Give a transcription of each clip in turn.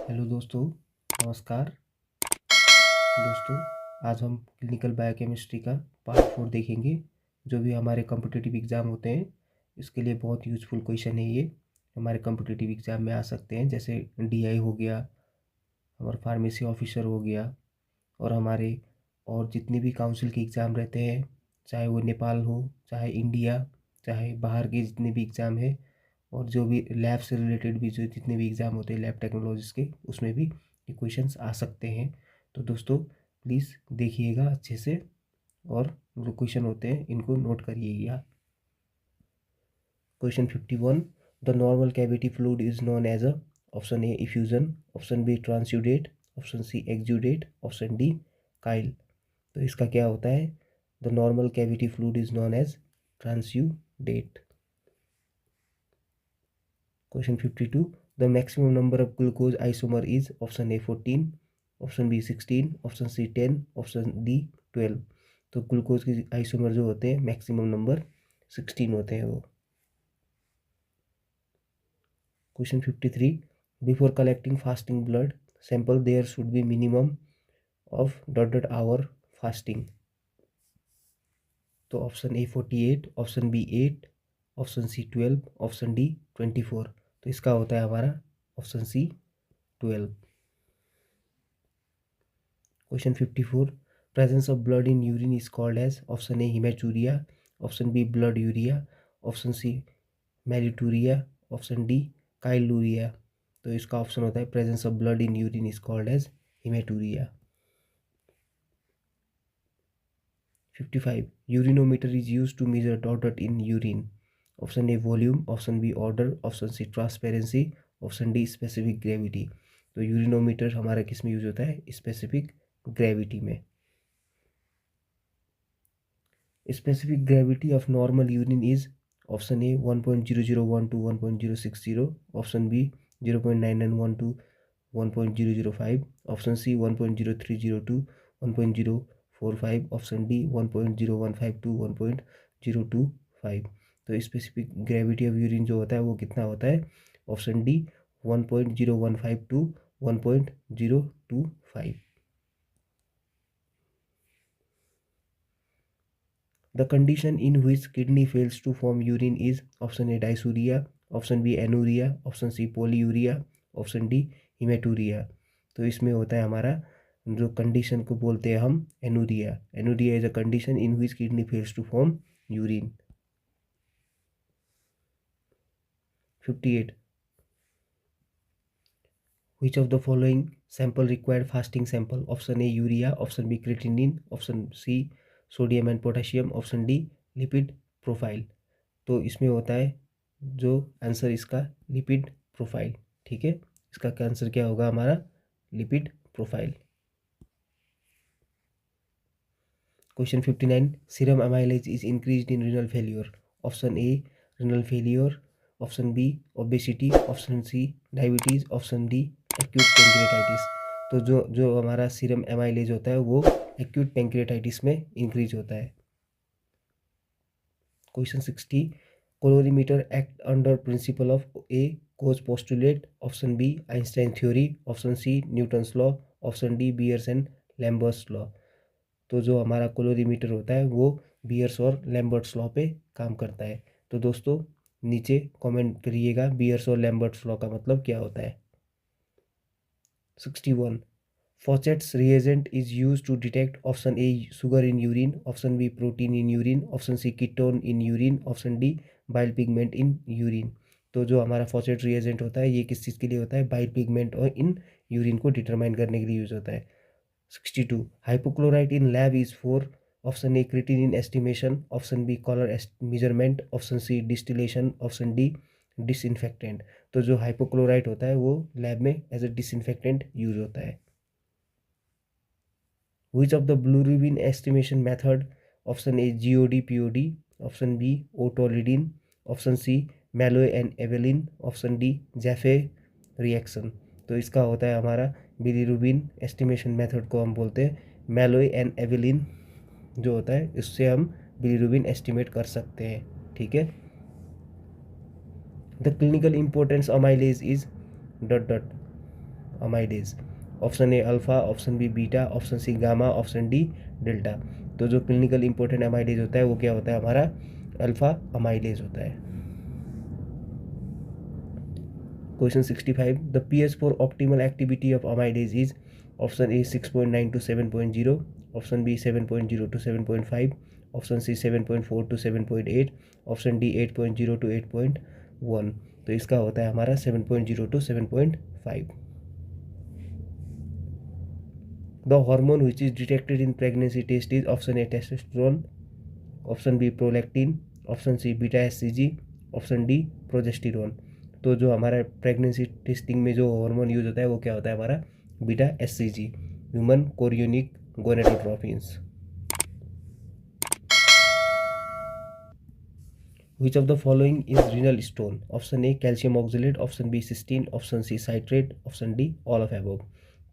Hello दोस्तों, नमस्कार दोस्तों। आज हम क्लिनिकल बायोकेमिस्ट्री का पार्ट 4 देखेंगे। जो भी हमारे कॉम्पिटिटिव एग्ज़ाम होते हैं इसके लिए बहुत यूज़फुल क्वेश्चन है। ये हमारे कॉम्पिटिटिव एग्ज़ाम में आ सकते हैं, जैसे डीआई हो गया, हमारा फार्मेसी ऑफिसर हो गया, और हमारे और जितने भी काउंसिल के एग्ज़ाम रहते हैं, चाहे वो नेपाल हो, चाहे इंडिया, चाहे बाहर के जितने भी एग्ज़ाम है, और जो भी लैब से रिलेटेड भी जो जितने भी एग्ज़ाम होते हैं लैब टेक्नोलॉजीज़ के, उसमें भी ये क्वेश्चंस आ सकते हैं। तो दोस्तों प्लीज़ देखिएगा अच्छे से, और जो क्वेश्चन होते हैं इनको नोट करिएगा। Question 51, the normal cavity fluid is known as a, option A effusion, option B transudate, option C exudate, option D chyle. तो इसका क्या होता है? The normal cavity fluid is known as transudate. Question 52. The maximum number of glucose isomer is option A 14, option B 16, option C 10, option D 12। तो glucose के isomer जो होते हैं मैक्सिमम नंबर 16 होते हैं वो। Question 53. Before collecting fasting blood sample there should be minimum of ... hour fasting। तो option A 48, option B 8, option C 12, option D 24। तो इसका होता है हमारा option C 12। Question 54. Presence of blood in urine is called as option A hematuria, option B blood urea, option C malituria, option D chyluria। तो इसका option होता है presence of blood in urine is called as hematuria। 55. Urinometer is used to measure dot in urine। Option A volume, option B order, option C transparency, option D specific gravity. तो urinometer हमारा किस में use होता है? Specific gravity में। Specific gravity of normal urine is option A 1.0012 to 1.060, option B 0.9912 to 1.005, option C 1.0302 to 1.045, option D 1.015 to 1.025। तो specific gravity of urine जो होता है वो कितना होता है? Option D 1.015 to 1.025। The condition in which kidney fails to form urine is option A dysuria, option B anuria, option C polyuria, option D hematuria। तो इसमें होता है हमारा जो कंडीशन को बोलते हैं हम anuria. Anuria is a condition in which kidney fails to form urine. 58. Which of the following sample required fasting sample? Option A urea, option B creatinine, option C sodium and potassium, option D lipid profile. तो इसमें होता है जो answer इसका lipid profile. ठीक है, इसका answer क्या होगा हमारा? Lipid profile. Question 59. Serum amylase is increased in renal failure. Option A renal failure, option B obesity, option C diabetes, option D acute pancreatitis. तो जो हमारा सीरम एमाइलेज होता है वो एक्यूट पेंक्रेटाइटिस में इंक्रीज होता है। Question 60. Colorimeter act under principle of A Koch's postulate, option B Einstein theory, option C Newton's law, option D Beer's and Lambert's law. तो जो हमारा कोलोरीमीटर होता है वो बियर्स और लैम्बर्ट्स लॉ पे काम करता है। तो दोस्तों नीचे कमेंट करिएगा बियर्स और लैम्बर्ट्स लॉ का मतलब क्या होता है। 61. Faucet's reagent is used to detect option A sugar in urine, option B protein in urine, option C ketone in urine, option D bile pigment in urine। तो जो हमारा फॉसेट रिएजेंट होता है ये किस चीज़ के लिए होता है? बाइल पिगमेंट और इन यूरिन को डिटरमाइन करने के लिए यूज होता है। 62. Hypochlorite in lab is for option A creatinine estimation, option B colour measurement, option C distillation, option D disinfectant. तो जो हाइपोक्लोराइट होता है वो लैब में एज ए डिसइंफेक्टेंट यूज होता है। Which of the bilirubin estimation method? Option A GOD POD, option B otolidine, option C Malloy and Evelyn, option D Jaffe reaction। तो इसका होता है हमारा बिलीरुबिन एस्टिमेशन मेथड को हम बोलते हैं मैलोय एंड एवेलिन। जो होता है इससे हम बिलीरुबिन एस्टिमेट कर सकते हैं। ठीक है। The clinical importance amylase is ... amidase, option A alpha, option B beta, option C gamma, option D delta. तो जो क्लिनिकल इंपॉर्टेंट अमाइडेज होता है वो क्या होता है हमारा, अल्फा अमाइडेज होता है। Question 65, the pH for optimal activity of amidase is, option A 6.9 to 7.0, option B 7.0 to 7.5, option C 7.4 to 7.8, option D 8.0 to 8.1। तो इसका होता है हमारा 7.0 to 7.5। The hormone which is detected in pregnancy test is, option A testosterone, option B prolactin, option C beta HCG, option D progesterone. तो जो हमारा pregnancy testing में जो हार्मोन यूज होता है वो क्या होता है हमारा, beta HCG, human chorionic gonadotropins. Which of the following is renal stone? Option A calcium oxalate, option B cystine, option C citrate, option D all of above.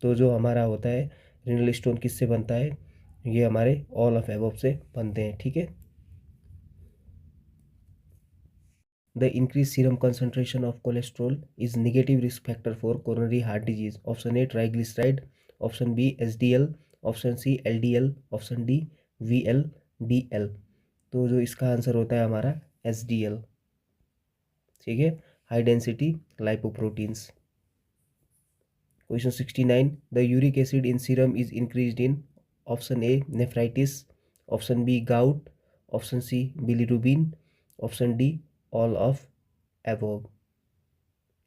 तो जो हमारा होता है रिनल स्टोन किससे बनता है, ये हमारे ऑल ऑफ एबव से बनते हैं, ठीक है। The increased serum concentration of cholesterol is negative risk factor for coronary heart disease. Option A triglyceride, option B HDL, option C LDL, option D VLDL। तो जो इसका आंसर होता है हमारा HDL, ठीक है, high density lipoproteins. Question 69, the uric acid in serum is increased in, option A nephritis, option B gout, option C bilirubin, option D all of above.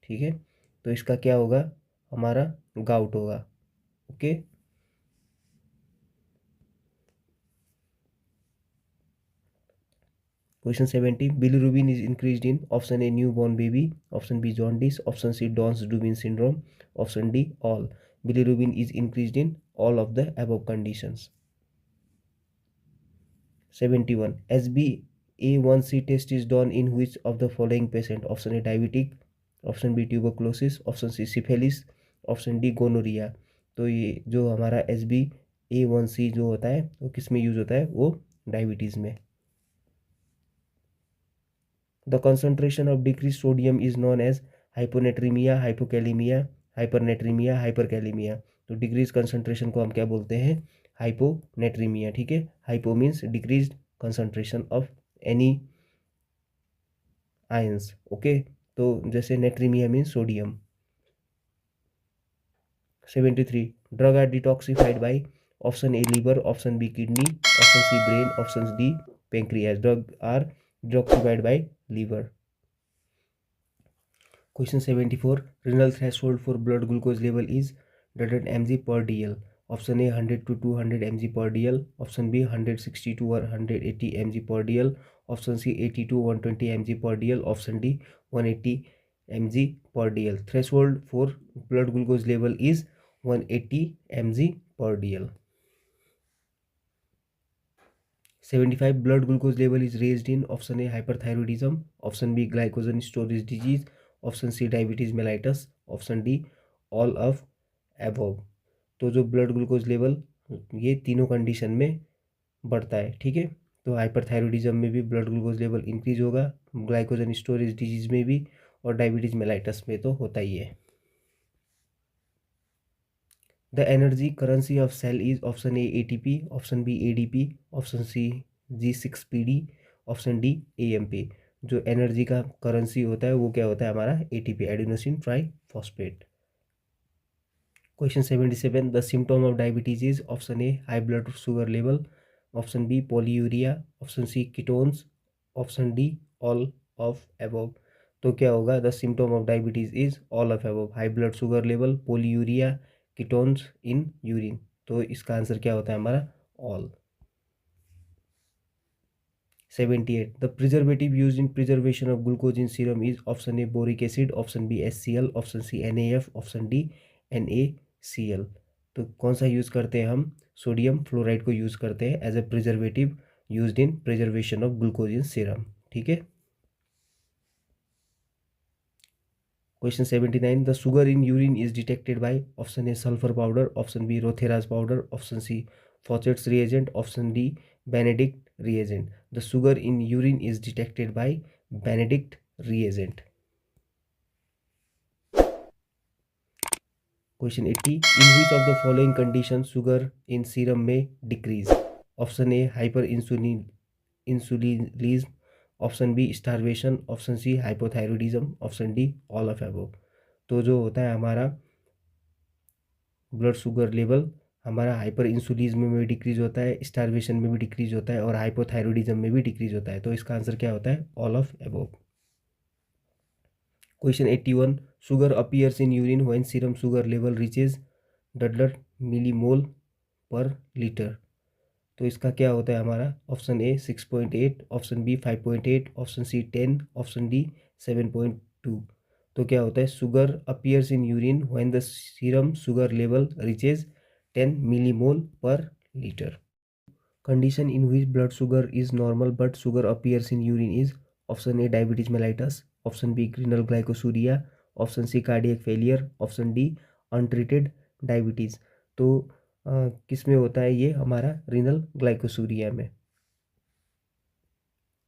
ठीक है, तो इसका क्या होगा हमारा, गाउट होगा। Okay, question 70, bilirubin is increased in, option A new born baby, option B jaundice, option C Don's Dubin syndrome, option D all. Bilirubin is increased in all of the above conditions. 71, HbA1c test is done in which of the following patient? Option A diabetic, option B tuberculosis, option C syphilis, option D gonorrhoea. तो ये जो हमारा HbA1c जो होता है वो किस में यूज होता है, वो डायबिटीज़ में। The concentration of decrease sodium is known as hyponatraemia, hypokalaemia, hypernatraemia, hyperkalaemia. तो डिक्रीज कंसंट्रेशन को हम क्या बोलते हैं, हाइपोनेट्रीमिया, ठीक है। Hypo means decrease concentration of any ions, okay. तो जैसे natraemia means sodium. 73, drug are detoxified by, option A liver, option B kidney, option C brain, option D pancreas. Drug are detoxified by liver. Question 74, renal threshold for blood glucose level is 100 mg per dl. Option A 100 to 200 mg per dl. Option B 160 to 180 mg per dl. Option C 80 to 120 mg per dl. Option D 180 mg per dl. Threshold for blood glucose level is 180 mg per dl. 75, blood glucose level is raised in, option A hyperthyroidism, option B glycogen storage disease, option C diabetes mellitus, option D all of above. तो जो blood glucose level ये तीनों condition में बढ़ता है, ठीक है। तो हाइपरथायरॉयडिज्म में भी ब्लड ग्लूकोज लेवल इंक्रीज होगा, ग्लाइकोजन स्टोरेज डिजीज में भी, और डायबिटीज़ मेलाइटस में तो होता ही है। The energy currency of cell is, option A ATP, option B ADP, option C G6PD, option D AMP। जो एनर्जी का करेंसी होता है वो क्या होता है हमारा, ATP, adenosine triphosphate. Question 77, the symptom of diabetes is, option A high blood sugar level, option B polyuria, option C ketones, option D all of above. तो क्या होगा, the symptom of diabetes is all of above, high blood sugar level, polyuria, ketones in urine. तो इसका answer क्या होता है हमारा, all. 78, the preservative used in preservation of glucose in serum is, option A boric acid, option B HCl, option C NaF, option D NaCl। तो कौन सा use करते हैं हम, सोडियम फ्लोराइड को यूज़ करते हैं as a preservative used in preservation of glucose in serum, ठीक है। Question 79, the sugar in urine is detected by, option A sulphur powder, option B Rothera's powder, option C Fouchet's reagent, option D Benedict reagent. The sugar in urine is detected by Benedict reagent. Question 80, in which of the following condition sugar in serum में decrease? Option A hyper insulinism, option B starvation, option C hypothyroidism, option D all of above. तो जो होता है हमारा blood sugar level हमारा hyper insulism में भी decrease होता है, स्टारवेशन में भी डिक्रीज होता है और हाइपोथायरॉयडिज्म में भी डिक्रीज होता है। तो इसका आंसर क्या होता है? All of above. Question 81, sugar appears in urine when serum sugar level reaches 100 millimole per litre. तो इसका क्या होता है हमारा? Option A 6.8, option B 5.8, option C 10, option D 7.2। तो क्या होता है? Sugar appears in urine when the serum sugar level reaches 10 millimole per litre. Condition in which blood sugar is normal but sugar appears in urine is? Option A diabetes mellitus, option B renal glycosuria, option C cardiac failure, option D untreated diabetes. तो किस में होता है ये? हमारा renal glycosuria में।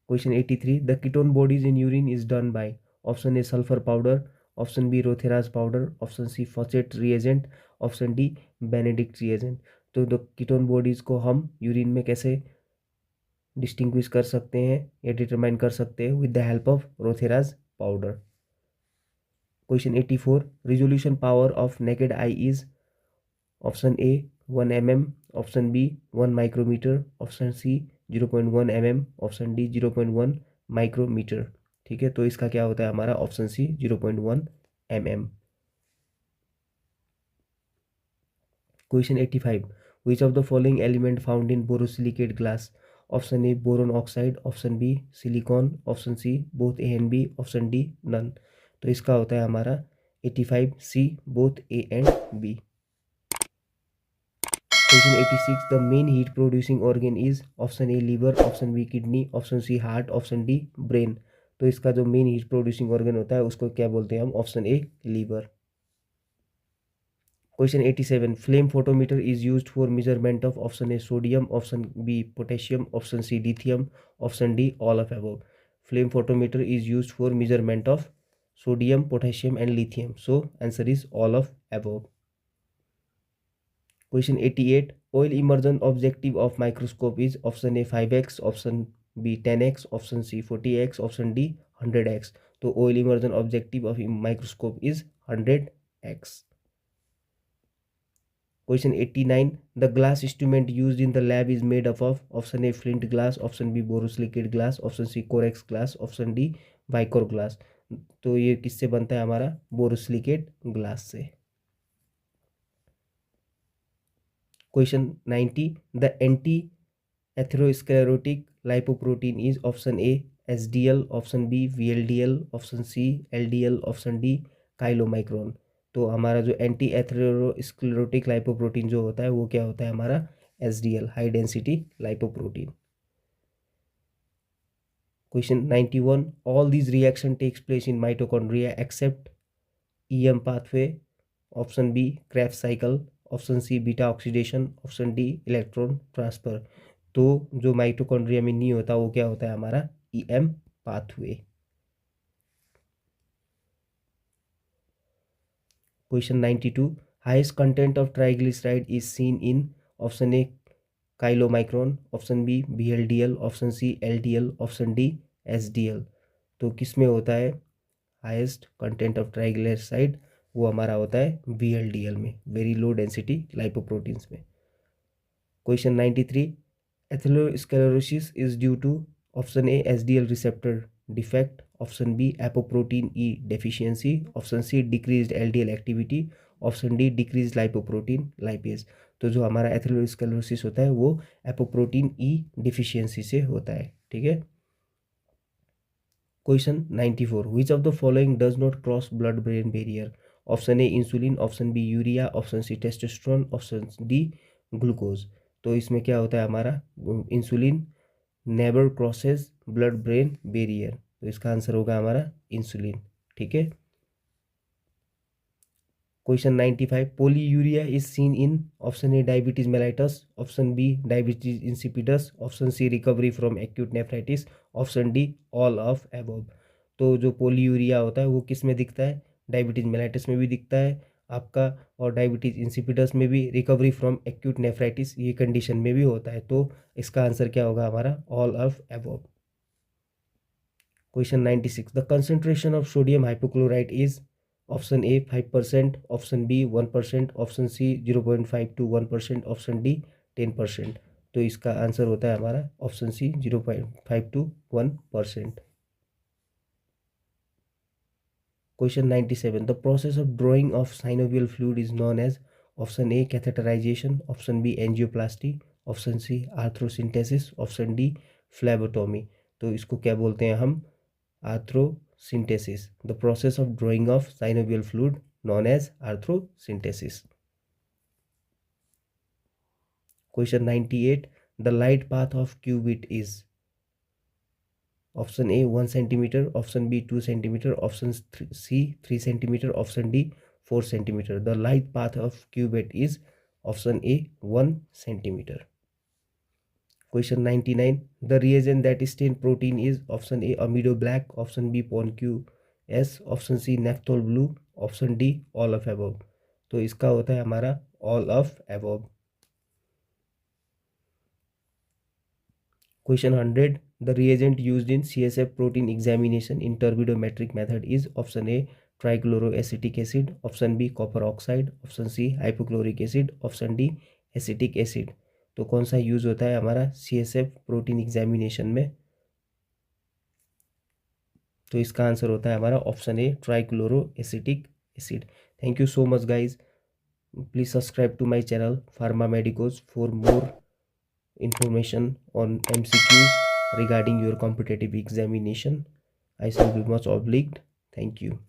Question 83, the ketone bodies in urine is done by? Option A sulphur powder, option B Rothera's powder, option C Fouchet reagent, option D Benedict reagent. तो the ketone bodies को हम यूरिन में कैसे distinguish कर सकते हैं या डिटरमाइन कर सकते हैं? With the help of Rothera's powder. Question 84, resolution power of naked eye is? Option A 1 mm, option B 1 micrometre, option C 0.1 mm, option D 0.1 micrometre. ठीक है, तो इसका क्या होता है हमारा? Option C 0.1 mm। Question 85, which of the following element found in borosilicate glass? Option A boron oxide, option B silicon, option C both A and B, option D none. तो इसका होता है हमारा 85 C both A and B. Question 86, the main heat producing organ is? Option A liver, option B kidney, option C heart, option D brain. तो इसका जो main heat producing organ होता है उसको क्या बोलते हैं हम? Option A liver. Question 87, flame photometer is used for measurement of? Option A sodium, option B potassium, option C lithium, option D all of above. Flame photometer is used for measurement of sodium, potassium and lithium. So answer is all of above. Question 88, oil immersion objective of microscope is? Option A 5x, option B 10x, option C 40x, option D 100x। तो oil immersion objective of microscope is 100x। Question 89, the glass instrument used in the lab is made up of? Option A flint glass, option B borosilicate glass, option C Corex glass, option D Vycor glass. तो ये किससे बनता है हमारा? Borosilicate glass से। Question 90, the anti atherosclerotic lipoprotein is? Option A SDL, option B VLDL, option C LDL, option D chylomicron. तो हमारा जो एंटी एथेरोस्क्लेरोटिक लाइपोप्रोटीन जो होता है वो क्या होता है हमारा? HDL, high density lipoprotein. Question 91, all these reaction takes place in mitochondria except EM pathway? Option B Krebs cycle, option C beta oxidation, option D electron transfer. तो जो माइटोकॉन्ड्रिया में नहीं होता वो क्या होता है हमारा? EM pathway. Question 92, highest content of triglyceride is seen in? Option A chylomicron, option B VLDL, option C LDL, option D SDL. तो किस में होता है हाईएस्ट कंटेंट ऑफ ट्राइग्लिसराइड? वो हमारा होता है वीएलडीएल में, वेरी लो डेंसिटी लाइपोप्रोटीन्स में। Question 93, atherosclerosis is due to? Option A LDL receptor defect, option B apoprotein E deficiency, option C decreased LDL activity, option D decreased lipoprotein lipase. तो जो हमारा atherosclerosis होता है वो apoprotein E deficiency से होता है। ठीक है। Question 94, which of the following does not cross blood brain barrier? Option A insulin, option B urea, option C testosterone, option D glucose. तो इसमें क्या होता है हमारा? Insulin never crosses blood brain barrier. तो इसका आंसर होगा हमारा इंसुलिन। ठीक है। Question 95, polyuria is seen in? Option A diabetes mellitus, option B diabetes insipidus, option C recovery from acute nephritis, option D all of above. तो जो polyuria होता है वो किस में दिखता है? डायबिटीज मेलाइटस में भी दिखता है आपका, और डायबिटीज इंसिपिडस में भी रिकवरी फ्रॉम एक्यूट नेफ्राइटिस ये कंडीशन में भी होता है। तो इसका आंसर क्या होगा हमारा? All of above. Question 96, the concentration of sodium hypochlorite is option A 5%, option B 1%, option C 0.5 to 1%, option D 10%। तो इसका आंसर होता है हमारा option C 0.5 to 1%। Question 97, the process of drawing of synovial fluid is known as option A catheterization, option B angioplasty, option C arthrocentesis, option D phlebotomy. तो इसको क्या बोलते हैं हम? आर्थ्रोसिंथेसिस। The process of drawing of synovial fluid known as arthrocentesis. Question 98, the light path of cuvette is option A 1 centimetre, option B 2 centimetre, option C 3 centimetre, option D 4 centimetre. The light path of cuvette is option A 1 centimetre. Question 99, the reagent that stain protein is option A amido black, option B PonQ-S, option C naphthol blue, option D all of above। तो इसका होता है हमारा all of above। Question 100, the reagent used in CSF protein examination in turbidometric method is option A trichloroacetic acid, option B copper oxide, option C hypochloric acid, option D acetic acid। तो कौन सा use होता है हमारा CSF protein examination में? तो इसका answer होता है हमारा option A trichloroacetic acid. Thank you so much guys, please subscribe to my channel Pharma Medicos for more information on MCQs regarding your competitive examination. I shall be much obliged. Thank you.